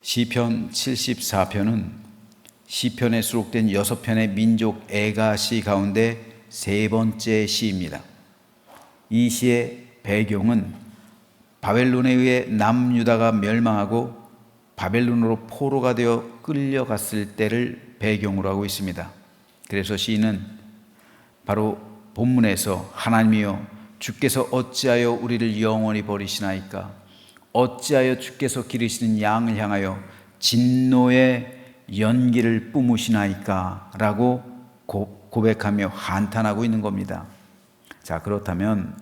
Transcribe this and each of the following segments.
시편 74편은 시편에 수록된 6편의 민족 애가시 가운데 세 번째 시입니다. 이 시의 배경은 바벨론에 의해 남유다가 멸망하고 바벨론으로 포로가 되어 끌려갔을 때를 배경으로 하고 있습니다. 그래서 시인은 바로 본문에서 하나님이여 주께서 어찌하여 우리를 영원히 버리시나이까? 어찌하여 주께서 기르시는 양을 향하여 진노의 연기를 뿜으시나이까? 라고 고백하며 한탄하고 있는 겁니다. 자, 그렇다면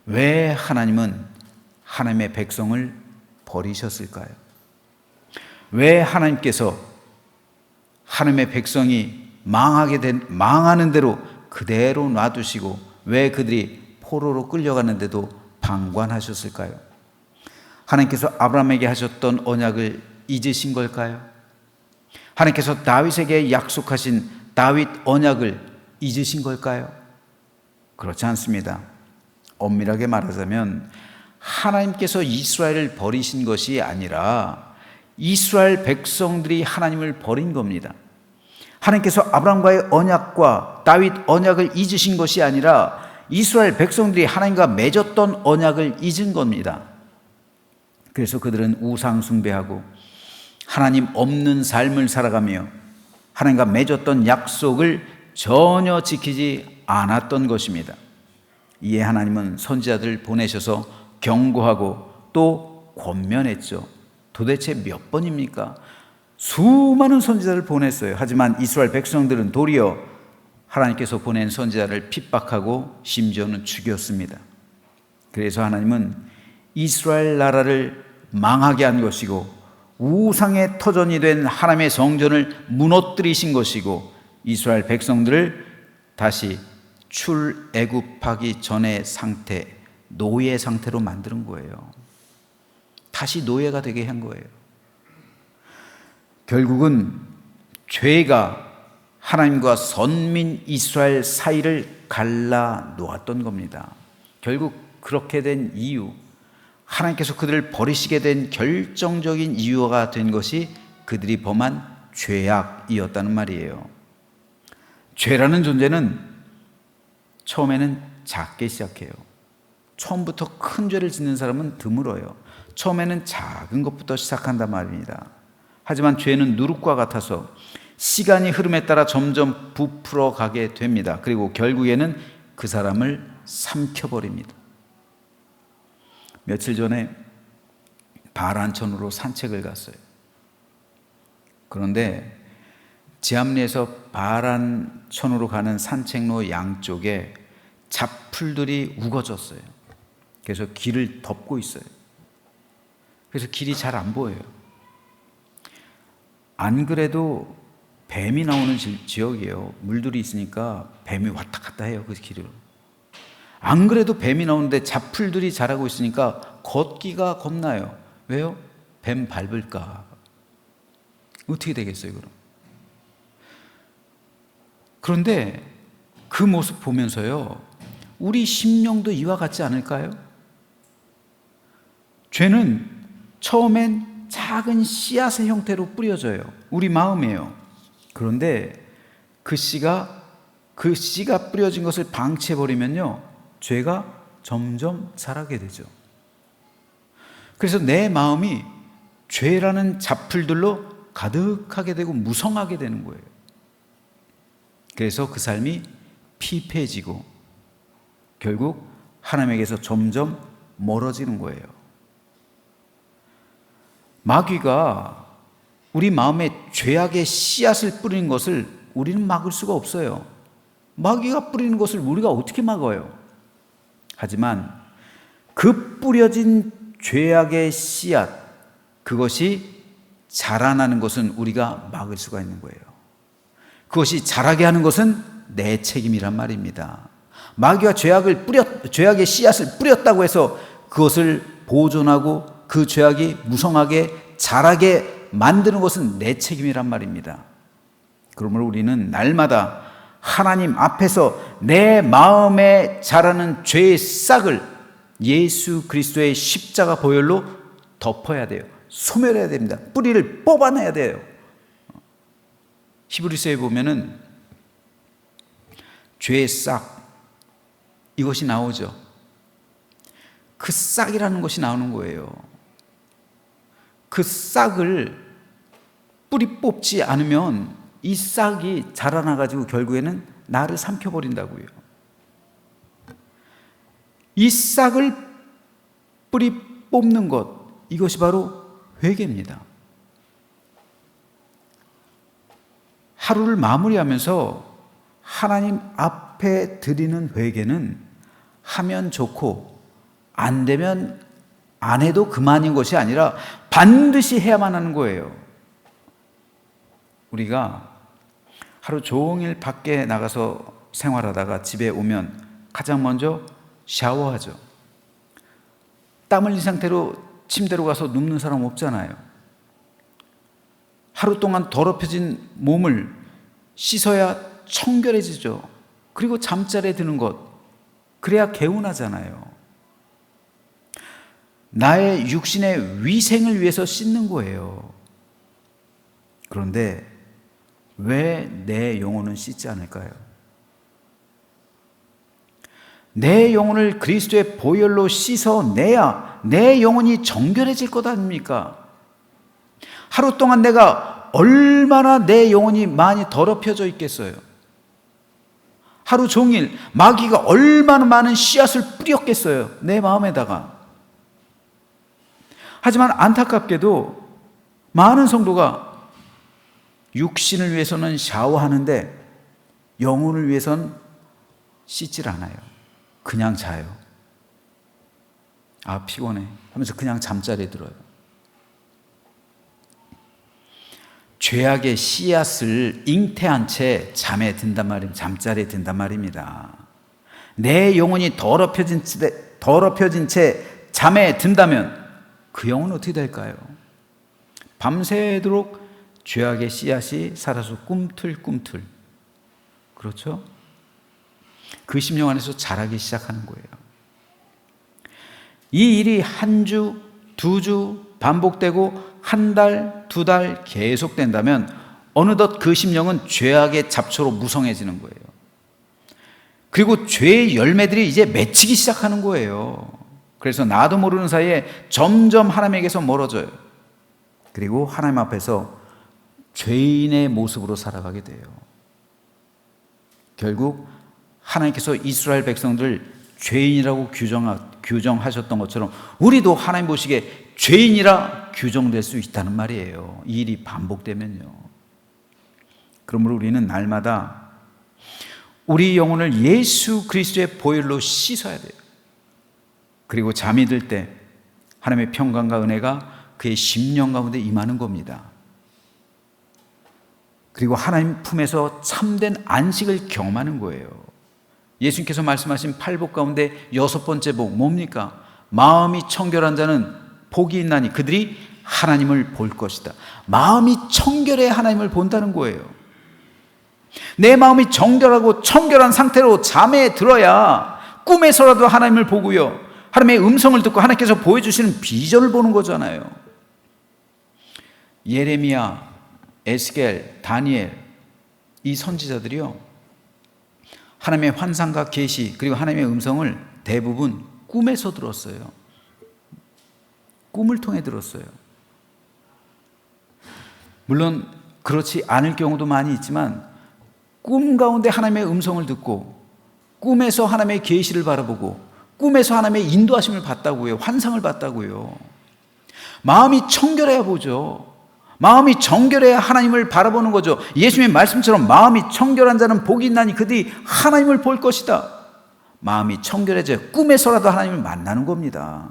왜 하나님은 하나님의 백성을 버리셨을까요? 왜 하나님께서 하나님의 백성이 망하는 대로 그대로 놔두시고 왜 그들이 포로로 끌려가는데도 방관하셨을까요? 하나님께서 아브라함에게 하셨던 언약을 잊으신 걸까요? 하나님께서 다윗에게 약속하신 다윗 언약을 잊으신 걸까요? 그렇지 않습니다. 엄밀하게 말하자면 하나님께서 이스라엘을 버리신 것이 아니라 이스라엘 백성들이 하나님을 버린 겁니다. 하나님께서 아브라함과의 언약과 다윗 언약을 잊으신 것이 아니라 이스라엘 백성들이 하나님과 맺었던 언약을 잊은 겁니다. 그래서 그들은 우상 숭배하고 하나님 없는 삶을 살아가며 하나님과 맺었던 약속을 전혀 지키지 않았던 것입니다. 이에 하나님은 선지자들을 보내셔서 경고하고 또 권면했죠. 도대체 몇 번입니까? 수많은 선지자를 보냈어요. 하지만 이스라엘 백성들은 도리어 하나님께서 보낸 선지자를 핍박하고 심지어는 죽였습니다. 그래서 하나님은 이스라엘 나라를 망하게 한 것이고 우상의 터전이 된 하나님의 성전을 무너뜨리신 것이고 이스라엘 백성들을 다시 출애굽하기 전의 상태, 노예 상태로 만드는 거예요. 다시 노예가 되게 한 거예요. 결국은 죄가 하나님과 선민 이스라엘 사이를 갈라 놓았던 겁니다. 결국 그렇게 된 이유, 하나님께서 그들을 버리시게 된 결정적인 이유가 된 것이 그들이 범한 죄악이었다는 말이에요. 죄라는 존재는 처음에는 작게 시작해요. 처음부터 큰 죄를 짓는 사람은 드물어요. 처음에는 작은 것부터 시작한단 말입니다. 하지만 죄는 누룩과 같아서 시간이 흐름에 따라 점점 부풀어 가게 됩니다. 그리고 결국에는 그 사람을 삼켜버립니다. 며칠 전에 바란천으로 산책을 갔어요. 그런데 지암리에서 바란천으로 가는 산책로 양쪽에 잡풀들이 우거졌어요. 그래서 길을 덮고 있어요. 그래서 길이 잘 안 보여요. 안 그래도 뱀이 나오는 지역이에요. 물들이 있으니까 뱀이 왔다 갔다 해요. 그 길을. 안 그래도 뱀이 나오는데 잡풀들이 자라고 있으니까 걷기가 겁나요. 왜요? 뱀 밟을까. 어떻게 되겠어요, 그럼? 그런데 그 모습 보면서요, 우리 심령도 이와 같지 않을까요? 죄는 처음엔 작은 씨앗의 형태로 뿌려져요. 우리 마음이에요. 그런데 그 씨가 뿌려진 것을 방치해버리면요, 죄가 점점 자라게 되죠. 그래서 내 마음이 죄라는 잡풀들로 가득하게 되고 무성하게 되는 거예요. 그래서 그 삶이 피폐해지고 결국 하나님에게서 점점 멀어지는 거예요. 마귀가 우리 마음에 죄악의 씨앗을 뿌리는 것을 우리는 막을 수가 없어요. 마귀가 뿌리는 것을 우리가 어떻게 막아요? 하지만 그 뿌려진 죄악의 씨앗, 그것이 자라나는 것은 우리가 막을 수가 있는 거예요. 그것이 자라게 하는 것은 내 책임이란 말입니다. 마귀가 죄악의 씨앗을 뿌렸다고 해서 그것을 보존하고 그 죄악이 무성하게 자라게 만드는 것은 내 책임이란 말입니다. 그러므로 우리는 날마다 하나님 앞에서 내 마음에 자라는 죄의 싹을 예수 그리스도의 십자가 보혈로 덮어야 돼요. 소멸해야 됩니다. 뿌리를 뽑아내야 돼요. 히브리서에 보면은 죄의 싹, 이것이 나오죠. 그 싹이라는 것이 나오는 거예요. 그 싹을 뿌리 뽑지 않으면 이 싹이 자라나가지고 결국에는 나를 삼켜버린다고요. 이 싹을 뿌리 뽑는 것, 이것이 바로 회개입니다. 하루를 마무리하면서 하나님 앞에 드리는 회개는 하면 좋고 안 되면 안 해도 그만인 것이 아니라 반드시 해야만 하는 거예요. 우리가 하루 종일 밖에 나가서 생활하다가 집에 오면 가장 먼저 샤워하죠. 땀 흘린 상태로 침대로 가서 눕는 사람 없잖아요. 하루 동안 더럽혀진 몸을 씻어야 청결해지죠. 그리고 잠자리에 드는 것, 그래야 개운하잖아요. 나의 육신의 위생을 위해서 씻는 거예요. 그런데 왜 내 영혼은 씻지 않을까요? 내 영혼을 그리스도의 보혈로 씻어내야 내 영혼이 정결해질 것 아닙니까? 하루 동안 내가 얼마나 내 영혼이 많이 더럽혀져 있겠어요? 하루 종일 마귀가 얼마나 많은 씨앗을 뿌렸겠어요? 내 마음에다가. 하지만 안타깝게도 많은 성도가 육신을 위해서는 샤워하는데 영혼을 위해서는 씻질 않아요. 그냥 자요. 아, 피곤해 하면서 그냥 잠자리에 들어요. 죄악의 씨앗을 잉태한 채 잠에 든단 말입니다. 잠자리에 든단 말입니다. 내 영혼이 더럽혀진 채 잠에 든다면 그 영혼은 어떻게 될까요? 밤새도록 죄악의 씨앗이 살아서 꿈틀꿈틀, 그렇죠? 그 심령 안에서 자라기 시작하는 거예요. 이 일이 한 주, 두 주 반복되고 한 달, 두 달 계속된다면 어느덧 그 심령은 죄악의 잡초로 무성해지는 거예요. 그리고 죄의 열매들이 이제 맺히기 시작하는 거예요. 그래서 나도 모르는 사이에 점점 하나님에게서 멀어져요. 그리고 하나님 앞에서 죄인의 모습으로 살아가게 돼요. 결국 하나님께서 이스라엘 백성들 죄인이라고 규정하셨던 것처럼 우리도 하나님 보시기에 죄인이라 규정될 수 있다는 말이에요. 이 일이 반복되면요. 그러므로 우리는 날마다 우리 영혼을 예수 그리스도의 보혈로 씻어야 돼요. 그리고 잠이 들 때 하나님의 평강과 은혜가 그의 심령 가운데 임하는 겁니다. 그리고 하나님 품에서 참된 안식을 경험하는 거예요. 예수님께서 말씀하신 8복 가운데 6번째 복 뭡니까? 마음이 청결한 자는 복이 있나니 그들이 하나님을 볼 것이다. 마음이 청결해야 하나님을 본다는 거예요. 내 마음이 정결하고 청결한 상태로 잠에 들어야 꿈에서라도 하나님을 보고요, 하나님의 음성을 듣고 하나님께서 보여주시는 비전을 보는 거잖아요. 예레미야, 에스겔, 다니엘, 이 선지자들이요, 하나님의 환상과 계시 그리고 하나님의 음성을 대부분 꿈에서 들었어요. 꿈을 통해 들었어요. 물론 그렇지 않을 경우도 많이 있지만 꿈 가운데 하나님의 음성을 듣고 꿈에서 하나님의 계시를 바라보고 꿈에서 하나님의 인도하심을 받다고요. 환상을 받다고요. 마음이 청결해야 보죠. 마음이 정결해야 하나님을 바라보는 거죠. 예수님의 말씀처럼 마음이 청결한 자는 복이 있나니 그들이 하나님을 볼 것이다. 마음이 청결해져 꿈에서라도 하나님을 만나는 겁니다.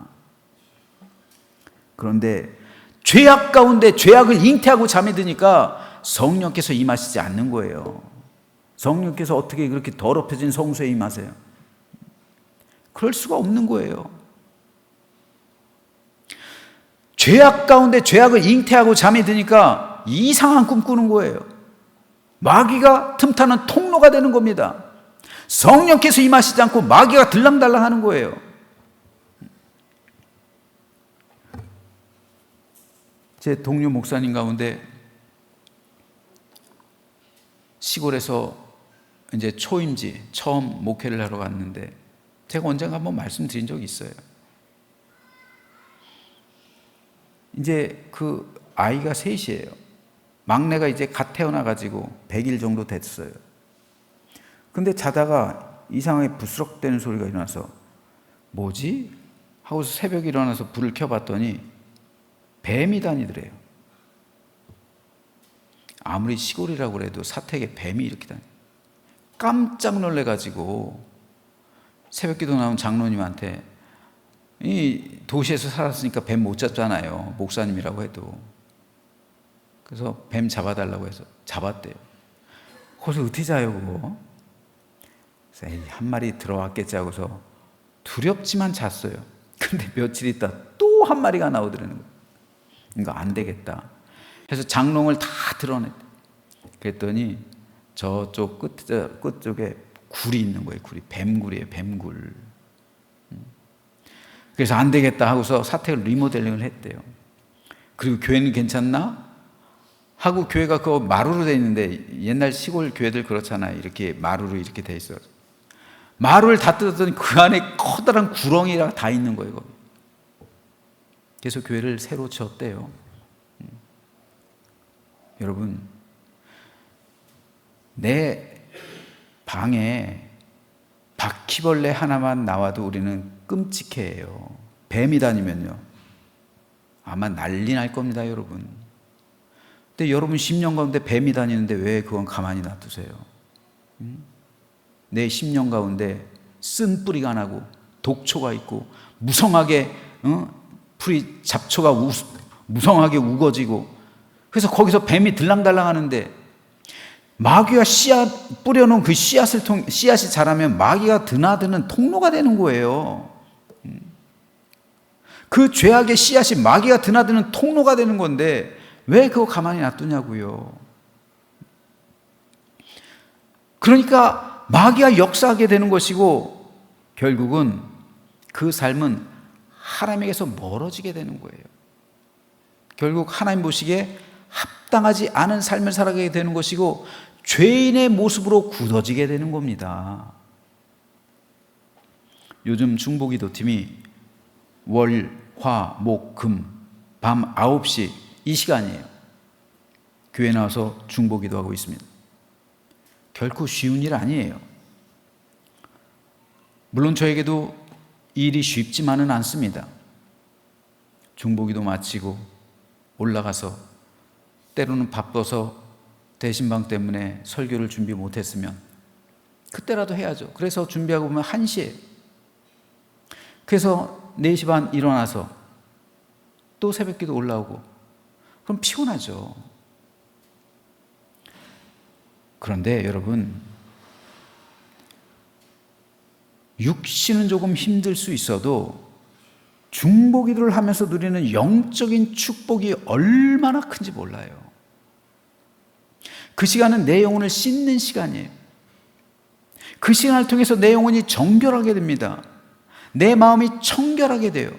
그런데 죄악 가운데 죄악을 잉태하고 잠이 드니까 성령께서 임하시지 않는 거예요. 성령께서 어떻게 그렇게 더럽혀진 성소에 임하세요? 그럴 수가 없는 거예요. 죄악 가운데 죄악을 잉태하고 잠이 드니까 이상한 꿈 꾸는 거예요. 마귀가 틈타는 통로가 되는 겁니다. 성령께서 임하시지 않고 마귀가 들랑달랑 하는 거예요. 제 동료 목사님 가운데 시골에서 이제 초임지 처음 목회를 하러 갔는데 제가 언젠가 한번 말씀드린 적이 있어요. 이제 그 아이가 셋이에요. 막내가 이제 갓 태어나가지고 100일 정도 됐어요. 근데 자다가 이상하게 부스럭대는 소리가 일어나서 뭐지? 하고서 새벽에 일어나서 불을 켜봤더니 뱀이 다니더래요. 아무리 시골이라고 그래도 사택에 뱀이 이렇게 다니. 깜짝 놀래가지고 새벽 기도 나온 장로님한테, 이 도시에서 살았으니까 뱀 못 잡잖아요, 목사님이라고 해도. 그래서 뱀 잡아달라고 해서 잡았대요. 거기서 어떻게 자요 그거? 그래서 에이, 한 마리 들어왔겠지 하고서 두렵지만 잤어요. 근데 며칠 있다 또 한 마리가 나오더라는 거예요. 이거 안 되겠다. 그래서 장롱을 다 드러냈대. 그랬더니 저쪽 끝쪽에 굴이 있는 거예요. 굴이 뱀굴이에요. 뱀굴. 그래서 안 되겠다 하고서 사택을 리모델링을 했대요. 그리고 교회는 괜찮나? 하고 교회가 그 마루로 돼 있는데 옛날 시골 교회들 그렇잖아요. 이렇게 마루로 이렇게 돼 있어요. 마루를 다 뜯었더니 그 안에 커다란 구렁이가 다 있는 거예요. 거기. 그래서 교회를 새로 지었대요. 여러분, 내 방에 바퀴벌레 하나만 나와도 우리는 끔찍해해요. 뱀이 다니면요 아마 난리 날 겁니다, 여러분. 근데 여러분 10년 가운데 뱀이 다니는데 왜 그건 가만히 놔두세요? 내 10년 가운데 쓴 뿌리가 나고 독초가 있고 무성하게 풀이 잡초가 무성하게 우거지고, 그래서 거기서 뱀이 들랑달랑 하는데 마귀가 씨앗 뿌려놓은 그 씨앗이 자라면 마귀가 드나드는 통로가 되는 거예요. 그 죄악의 씨앗이 마귀가 드나드는 통로가 되는 건데 왜 그거 가만히 놔두냐고요. 그러니까 마귀가 역사하게 되는 것이고 결국은 그 삶은 하나님에게서 멀어지게 되는 거예요. 결국 하나님 보시기에 합당하지 않은 삶을 살아가게 되는 것이고 죄인의 모습으로 굳어지게 되는 겁니다. 요즘 중보기도팀이 월, 화, 목, 금, 밤 9시 이 시간이에요. 교회 나와서 중보기도하고 있습니다. 결코 쉬운 일 아니에요. 물론 저에게도 일이 쉽지만은 않습니다. 중보기도 마치고 올라가서 때로는 바빠서 대신방 때문에 설교를 준비 못했으면 그때라도 해야죠. 그래서 준비하고 보면 1시에, 그래서 4시 반 일어나서 또 새벽기도 올라오고, 그럼 피곤하죠. 그런데 여러분, 육신은 조금 힘들 수 있어도 중보기도를 하면서 누리는 영적인 축복이 얼마나 큰지 몰라요. 그 시간은 내 영혼을 씻는 시간이에요. 그 시간을 통해서 내 영혼이 정결하게 됩니다. 내 마음이 청결하게 돼요.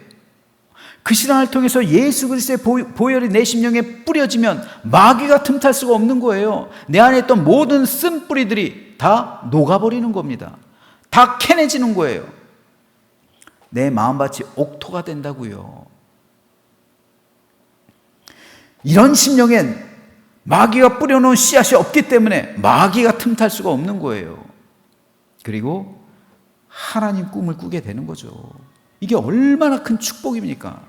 그 시간을 통해서 예수 그리스도의 보혈이 내 심령에 뿌려지면 마귀가 틈탈 수가 없는 거예요. 내 안에 있던 모든 쓴뿌리들이 다 녹아버리는 겁니다. 다 캐내지는 거예요. 내 마음밭이 옥토가 된다고요. 이런 심령엔 마귀가 뿌려놓은 씨앗이 없기 때문에 마귀가 틈탈 수가 없는 거예요. 그리고 하나님 꿈을 꾸게 되는 거죠. 이게 얼마나 큰 축복입니까?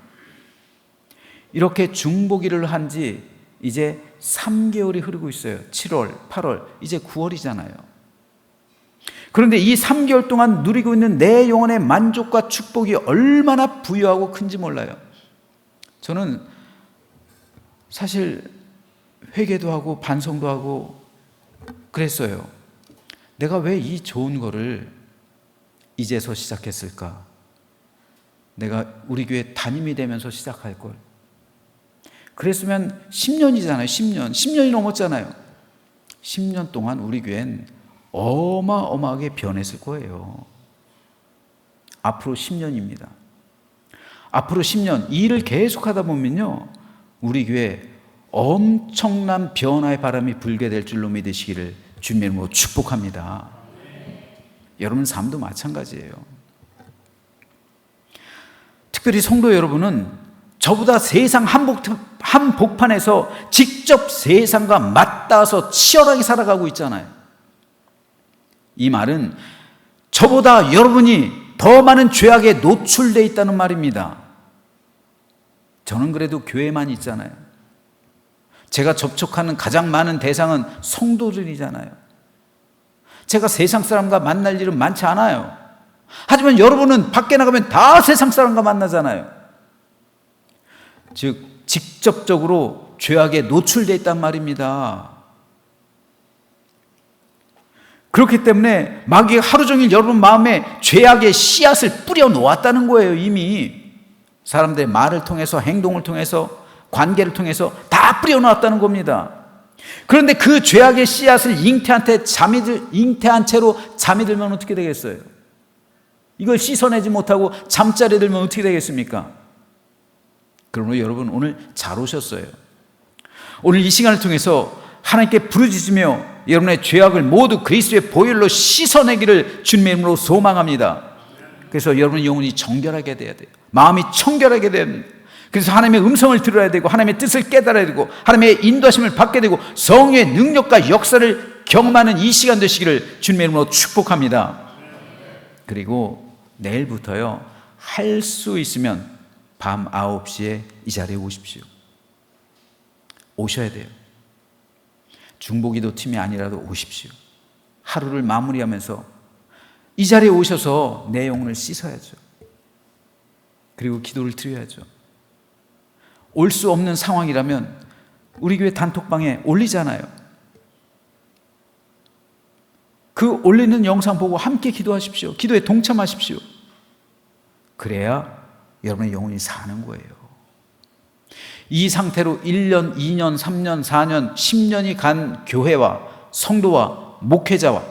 이렇게 중보기를 한 지 이제 3개월이 흐르고 있어요. 7월, 8월, 이제 9월이잖아요. 그런데 이 3개월 동안 누리고 있는 내 영혼의 만족과 축복이 얼마나 부유하고 큰지 몰라요. 저는 사실 회개도 하고 반성도 하고 그랬어요. 내가 왜 이 좋은 거를 이제서 시작했을까? 내가 우리 교회 담임이 되면서 시작할 걸. 그랬으면 10년이잖아요. 10년이 넘었잖아요. 10년 동안 우리 교회는 어마어마하게 변했을 거예요. 앞으로 10년입니다. 앞으로 10년 이 일을 계속하다 보면요, 우리 교회에 엄청난 변화의 바람이 불게 될 줄로 믿으시기를 주님의 이름으로 축복합니다. 여러분 삶도 마찬가지예요. 특별히 성도 여러분은 저보다 세상 한복판에서 직접 세상과 맞닿아서 치열하게 살아가고 있잖아요. 이 말은 저보다 여러분이 더 많은 죄악에 노출되어 있다는 말입니다. 저는 그래도 교회만 있잖아요. 제가 접촉하는 가장 많은 대상은 성도들이잖아요. 제가 세상 사람과 만날 일은 많지 않아요. 하지만 여러분은 밖에 나가면 다 세상 사람과 만나잖아요. 즉 직접적으로 죄악에 노출되어 있단 말입니다. 그렇기 때문에 마귀가 하루 종일 여러분 마음에 죄악의 씨앗을 뿌려 놓았다는 거예요. 이미 사람들의 말을 통해서, 행동을 통해서, 관계를 통해서 다 뿌려 놓았다는 겁니다. 그런데 그 죄악의 씨앗을 잉태한 채로 잠이 들면 어떻게 되겠어요? 이걸 씻어내지 못하고 잠자리 들면 어떻게 되겠습니까? 그러므로 여러분 오늘 잘 오셨어요. 오늘 이 시간을 통해서 하나님께 부르짖으며 여러분의 죄악을 모두 그리스도의 보혈로 씻어내기를 주님의 이름으로 소망합니다. 그래서 여러분의 영혼이 정결하게 돼야 돼요. 마음이 청결하게 돼야 됩니다. 그래서 하나님의 음성을 들어야 되고 하나님의 뜻을 깨달아야 되고 하나님의 인도하심을 받게 되고 성령의 능력과 역사를 경험하는 이 시간 되시기를 주님의 이름으로 축복합니다. 그리고 내일부터요, 할 수 있으면 밤 9시에 이 자리에 오십시오. 오셔야 돼요. 중보기도 팀이 아니라도 오십시오. 하루를 마무리하면서 이 자리에 오셔서 내 영혼을 씻어야죠. 그리고 기도를 드려야죠. 올 수 없는 상황이라면 우리 교회 단톡방에 올리잖아요. 그 올리는 영상 보고 함께 기도하십시오. 기도에 동참하십시오. 그래야 여러분의 영혼이 사는 거예요. 이 상태로 1년, 2년, 3년, 4년, 10년이 간 교회와 성도와 목회자와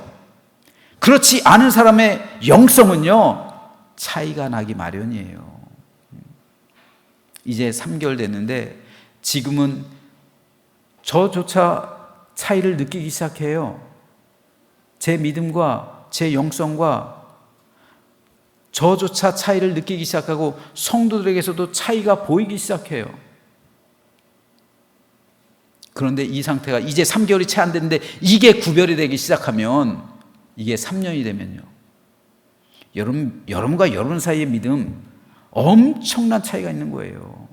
그렇지 않은 사람의 영성은요, 차이가 나기 마련이에요. 이제 3개월 됐는데 지금은 저조차 차이를 느끼기 시작해요. 제 믿음과 제 영성과 저조차 차이를 느끼기 시작하고 성도들에게서도 차이가 보이기 시작해요. 그런데 이 상태가 이제 3개월이 채 안 됐는데 이게 구별이 되기 시작하면 이게 3년이 되면요, 여러분과 여러분 사이의 믿음 엄청난 차이가 있는 거예요.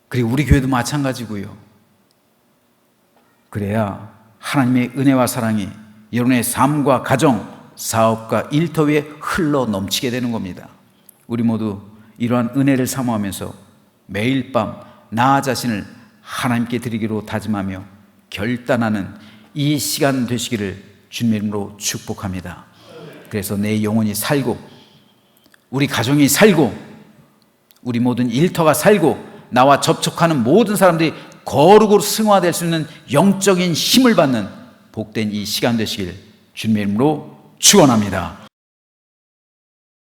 그리고 우리 교회도 마찬가지고요. 그래야 하나님의 은혜와 사랑이 여러분의 삶과 가정, 사업과 일터 위에 흘러 넘치게 되는 겁니다. 우리 모두 이러한 은혜를 사모하면서 매일 밤 나 자신을 하나님께 드리기로 다짐하며 결단하는 이 시간 되시기를 주님의 이름으로 축복합니다. 그래서 내 영혼이 살고 우리 가정이 살고 우리 모든 일터가 살고 나와 접촉하는 모든 사람들이 거룩으로 승화될 수 있는 영적인 힘을 받는 복된 이 시간 되시길 주님의 이름으로 축원합니다.